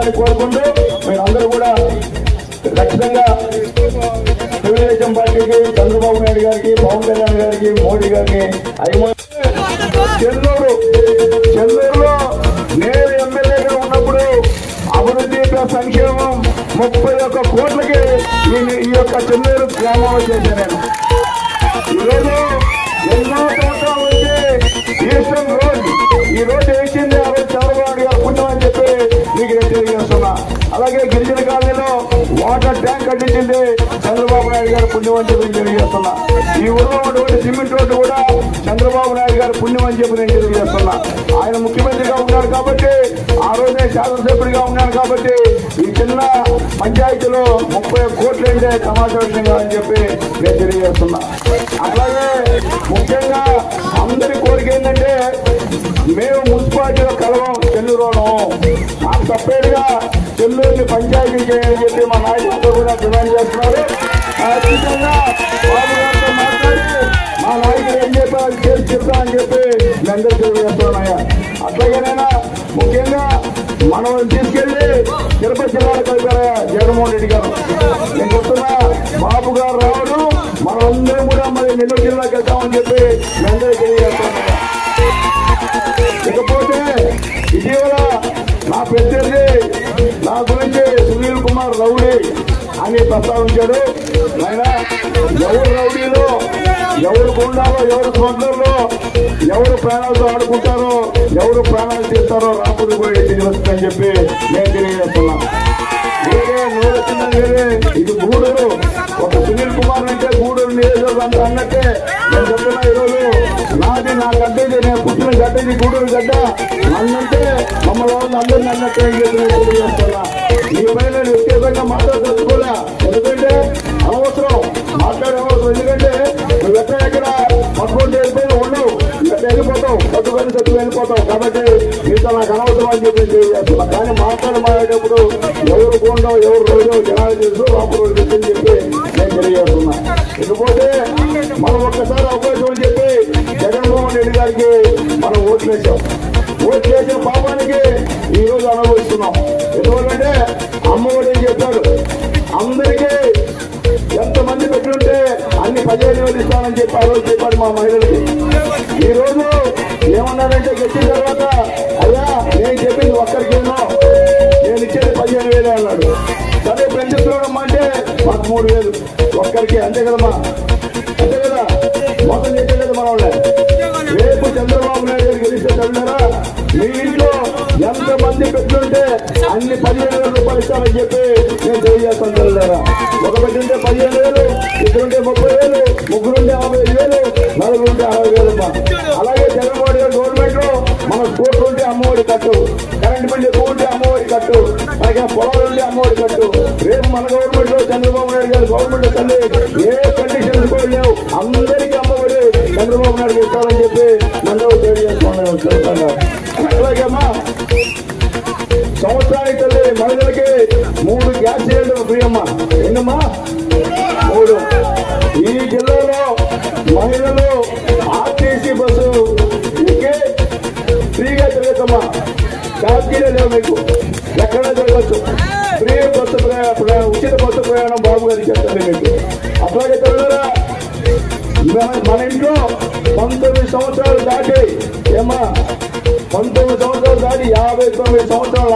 ఉండాలని కోరుకుంటూ మీరందరూ కూడా ఖచ్చితంగా తెలుగుదేశం పార్టీకి, చంద్రబాబు నాయుడు గారికి, పవన్ కళ్యాణ్ గారికి, మోడీ గారికి చెన్నూరులో నేను ఎమ్మెల్యేగా ఉన్నప్పుడు అభివృద్ధి సంక్షేమం 31 కోట్లకి ఈ యొక్క చెన్నూరు గ్రామంలో చేశాను నేను. ఈరోజు ఎన్నో సంవత్సరాల నుంచి ఈస్టర్న్ రోడ్ ఈ రోడ్డు వేసింది ఆ రోజు చంద్రబాబు గారు పుణ్యం అని చెప్పి మీకు నేను తెలియజేస్తున్నా. అలాగే గిరిజన కాలనీలో వాటర్ ట్యాంక్ కట్టించింది చంద్రబాబు నాయుడు గారు పుణ్యం అని చెప్పి నేను తెలియజేస్తున్నా. ఈ ఊళ్ళో ఉన్నటువంటి సిమెంట్ రోడ్డు కూడా చంద్రబాబు నాయుడు గారు పుణ్యం అని చెప్పి నేను తెలియజేస్తున్నా. ఆయన ముఖ్యమంత్రిగా ఉన్నారు కాబట్టి, ఆ రోజే శాసనసభ్యుడిగా ఉన్నారు కాబట్టి ఈ చిన్న పంచాయతీలో 30 కోట్లు అంటే సమాచార విషయంగా అని చెప్పి నేను తెలియజేస్తున్నా. అట్లాగే ముఖ్యంగా అందరి కోరిక ఏంటంటే మేము మున్సిపాలిటీలో కలవం చెన్నూరులో మాకు సపరేట్ గా చెన్నూరుని పంచాయతీ చేయాలని చెప్పి మా నాయకులతో కూడా డిమాండ్ చేస్తున్నారు. ఖచ్చితంగా బాబు గారితో మాట్లాడి మా నాయకులు ఏం చెప్పారు చేసి చెప్తామని చెప్పి మీ అందరూ తెలియజేస్తున్నాయా. అట్లాగేనైనా ముఖ్యంగా మనం తీసుకెళ్లి తిరుపతి జిల్లాలో కలిపారా జగన్మోహన్ రెడ్డి గారు. నేను చెప్తున్నా బాబు గారు రావడం మనమందరం కూడా మరి నెల్లూరు జిల్లాకి వెళ్తామని చెప్పి మీ అందరూ తెలియజేస్తున్నాయా. ఇకపోతే ఇటీవల నా ప్రత్యర్థి నా గురించి సునీల్ కుమార్ రౌడీ అని ప్రస్తావించాడు. ఆయన ఎవరు రౌడీలో, ఎవరు గుండాలో, ఎవరు స్మగ్లర్లో, ఎవరు ప్రాణాలతో ఆడుకుంటారో, ఎవరు ప్రాణాలు తీస్తారో రాముడు పోయి తెలియవస్తుందని చెప్పి నేను తెలియజేస్తున్నా. వేరే నూరు వచ్చిందని వేరే ఇది గూడూరు. ఒక సునీల్ కుమార్ అంటే గూడూరు నియోజకవర్గం అన్నట్టే నేను చెప్తున్నా. ఈరోజు నాది నా గడ్డది, నేను పుట్టిన గడ్డది గూడూరు గడ్డ. నన్నంటే మమ్మల్ని వాళ్ళు అందరినీ అన్నట్టే తెలియజేస్తున్నా. ఈ పైన వ్యక్తిగతంగా మాట్లాడుకోలే, ఎందుకంటే అనవసరం మాట్లాడే అవసరం. ఎందుకంటే నువ్వు ఎక్కడ పట్టుకుంటే వెళ్ళిపోయినా ఉండవు, ఎక్కడ వెళ్ళిపోతావు, సత్తుకొని వెళ్ళిపోతావు. కాబట్టి మీతో నాకు అనవసరం అని చెప్పి తెలియజేస్తున్నా. కానీ మాట్లాడేటప్పుడు ఎవరు కొండవు, ఎవరు రోజు జనాలు తెలుసు, రాపు రోజు తెలుసు అని చెప్పి నేను తెలియజేస్తున్నా. ఇకపోతే మనం ఒక్కసారి అవకాశం అని చెప్పి జగన్మోహన్ రెడ్డి గారికి మనం ఓట్లేసాం. ఓట్లేసిన పాపానికి ఈ రోజు అనుభవిస్తున్నాం. ఎందుకంటే అమ్మఒడి అని చెప్పాడు. అందరికీ ఎంతమంది పెట్టుంటే అన్ని 15,000 ఇస్తానని చెప్పి ఆ రోజు చెప్పాడు మా మహిళలకి. ఈ రోజు ఏమన్నాడంటే గెలిచిన తర్వాత అయ్యా నేను చెప్పింది ఒక్కరికేనో, నేను ఇచ్చేది 15,000 అన్నాడు. సరే పెంచుతున్నాడమ్మా అంటే మాకు 3,000 ఒక్కరికి. అంతే కదమ్మా, అంతే కదా, మొత్తం చేసే కదా మన వాళ్ళే. రేపు చంద్రబాబు నాయుడు గారు గెలిస్తే చదివారా మీ ఇంట్లో ఎంతమంది పెట్టుంటే అన్ని 15,000 రూపాయలు ఇస్తామని చెప్పి నేను తెలియజేస్తాను. చదివారా ఒక పెట్టుంటే 15,000, ఇద్దరుంటే 30,000, ముగ్గురుంటే 55,000, నలుగురుంటే 60,000. అలాగే జగన్మోహన్ గారు గవర్నమెంట్ లో మన స్కూటర్ ఉంటే అమ్మఒడి కట్టు, కరెంట్ బిల్లు ఎక్కువ ఉంటే అమ్మఒడి కట్టు, అలాగే పొలాలు ఉంటే అమ్మఒడి కట్టు. రేపు మన గవర్నమెంట్ లో చంద్రబాబు నాయుడు గారు గవర్నమెంట్ తల్లి ఏ కండిషన్స్ కూడా లేవు, అందరికీ అమ్మఒడి చంద్రబాబు నాయుడు ఇస్తారని చెప్పి నన్ను తెలియజేసుకున్నాను. అలాగేమ్మా సంవత్సరానికి తల్లి మహిళలకి 3 గ్యాస్ సిలిండర్లు ఫ్రీ అమ్మా. ఏంటమ్మా 3. ఈ జిల్లాలో మహిళలు ఆర్టీసీ బస్సు ఫ్రీగా తిరగచ్చమ్మా. ఛార్జీలే లేవు మీకు, ఎక్కడైనా తిరగచ్చు. ఫ్రీ బస్సు ఉచిత బస్సు ప్రయాణం బాబు గారికి చెప్తాను మీకు. అట్లాగే తెలియదా మన ఇంట్లో 19 సంవత్సరాలు దాటి ఏమా 19 సంవత్సరాలు దాటి 59 సంవత్సరాలు